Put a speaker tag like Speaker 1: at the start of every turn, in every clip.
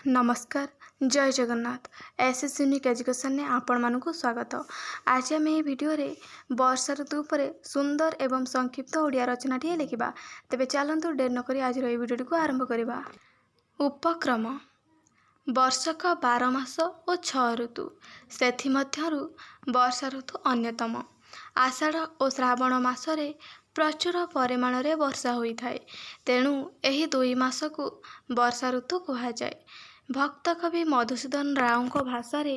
Speaker 1: नमस्कार जय Jagannath SS unique education ने आपण मानकु स्वागत। आज आम यह भिडियो रे वर्षा ऋतु पर सुंदर एवं संक्षिप्त ओडिया रचनाटी लिखा। तेबे चलतु डेर नक आज भिडियो को आरंभ करवा। उपक्रम वर्षक 12 मास और 6 ऋतु सेथिमध्यरु वर्षा ऋतु अन्यतम। आषाढ़ और श्रावण मासरे प्रचुर परिमाण रे वर्षा होता है, तेणु एही 2 मास को वर्षा ऋतु कहुए। भक्त कवि मधुसूदन राव भाषा रे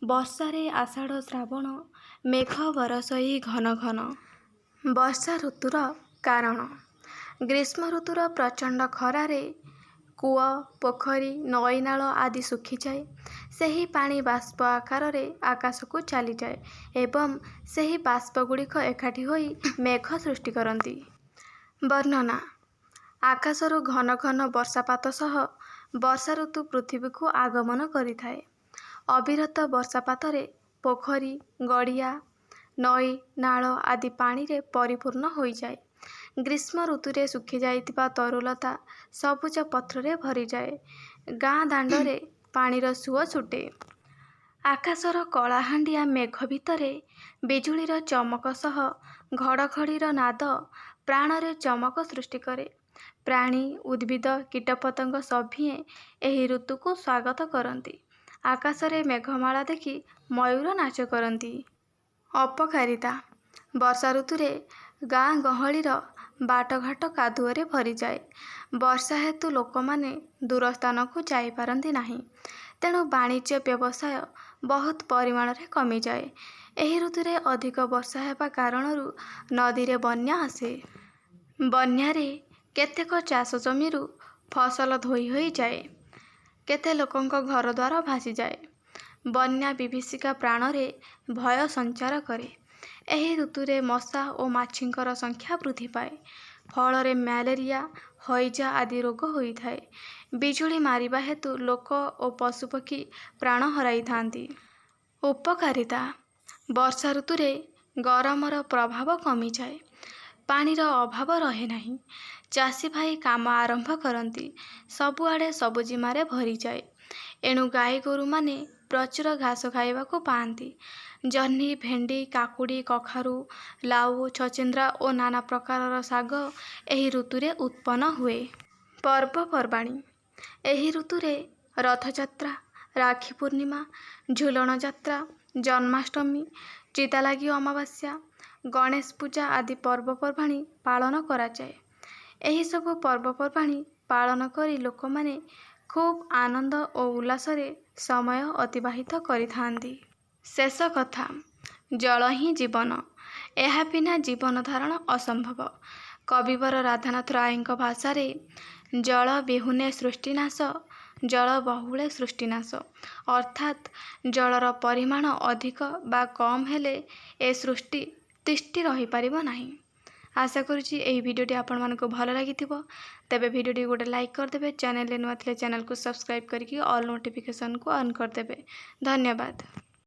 Speaker 1: वर्षा रे आषाढ़ श्रावण मेघ बरसई घन घन। वर्षा ऋतुर कारण ग्रीष्म ऋतुर प्रचंड खरारे कूଅ पोखरी नईनाल आदि सुखी जाए। सही पानी बाष्प आकार रे आकाश को चली जाए एवं सही बाष्प गुड़िक एकाठी होई मेघ सृष्टि करती। वर्णना आकाशरु घन घन वर्षापात सह वर्षा ऋतु पृथ्वी को आगमन करिथाए। अविरत वर्षापात रे पोखरी गड़िया नई नाल आदि पानी रे परिपूर्ण हो जाए। ग्रीष्म ऋतु सुखी जाइतिबा तरुलता सबुज पत्र रे भरी जाए। गाँ दांडरे पानीर सुओ छुटे। आकाशर कलाहांडिया मेघ भितरे बिजुलीर चमक सह घड़घड़ीर नाद प्राणरे चमक सृष्टि करे। प्राणी उद्भिद कीटपतंग सभिए एही ऋतु को स्वागत करती। आकाशरे मेघमाला देखि मयूर नाच करती। अपकारिता वर्षा ऋतुरे गाँ गहलीर बाटघाट कादुअरे भरी जाए। वर्षा हेतु लोक माने दूर स्थान को जाई पारंती नाही, तेणु वाणिज्य व्यवसाय बहुत परिमाण रे कमी जाए। एही ऋतुरे अधिक वर्षा हेबा कारणरू नदी रे बन्या आसे। बन्या रे केतेक चाष जमीरू फसल धोई होई जाए। केते लोकंक घर द्वार भासी जाए। बन्या विभीषिका प्राणरे भय संचार करे। एही ऋतुरे मशा और माछींकर संख्या वृद्धि पाए। फल मैलेरिया हईजा आदि रोग होता है। बिजुली मारिबा हेतु लोक और पशुपक्षी प्राण हराई थांती। उपकारिता वर्षा ऋतुरे गरमर प्रभाव कमी जाए। पानीर अभाव रहे नहीं। चाषी भाई काम आरंभ करती। सबुआड़े सबुजिमारे भरी जाए। एणु गाई गोरु माने प्रचुर घास खाइबा को पाती। जह्नी भेंडी काकुड़ी कखारू लाउ छचिंद्रा और नाना प्रकार साग एही ऋतुरे उत्पन्न हुए। पर्वपर्वाणी एही ऋतुरे रथयात्रा राखी पूर्णिमा झूलन यात्रा जन्माष्टमी चितालागी अमावास्या गणेश पूजा आदि पर्वपर्वाणी पालन करा जाए। एही सबु पर्वपर्वाणी पालन करी लोक माने खूब आनंद और उल्लास रे समय अतिबाहित करिथांती। शेष कथा जल ही जीवन, एहा बिना जीवन धारण असंभव। कविवर राधानाथ राय भाषा रे जल विहुने सृष्टिनाश जल बहुले सृष्टिनाश, अर्थात जलर परिमाण अधिक बा कम हेले ए सृष्टि तिष्टि रही पारिबो नाही। आशा करुँची यही भिडियोटी आपण मानक भल लगी। तेबे भिडियोटी गोटे लाइक करदेबे। चैनल नुआ थे चैनल को सब्सक्राइब करके ऑल नोटिफिकेशन को ऑन करदेबे। धन्यवाद।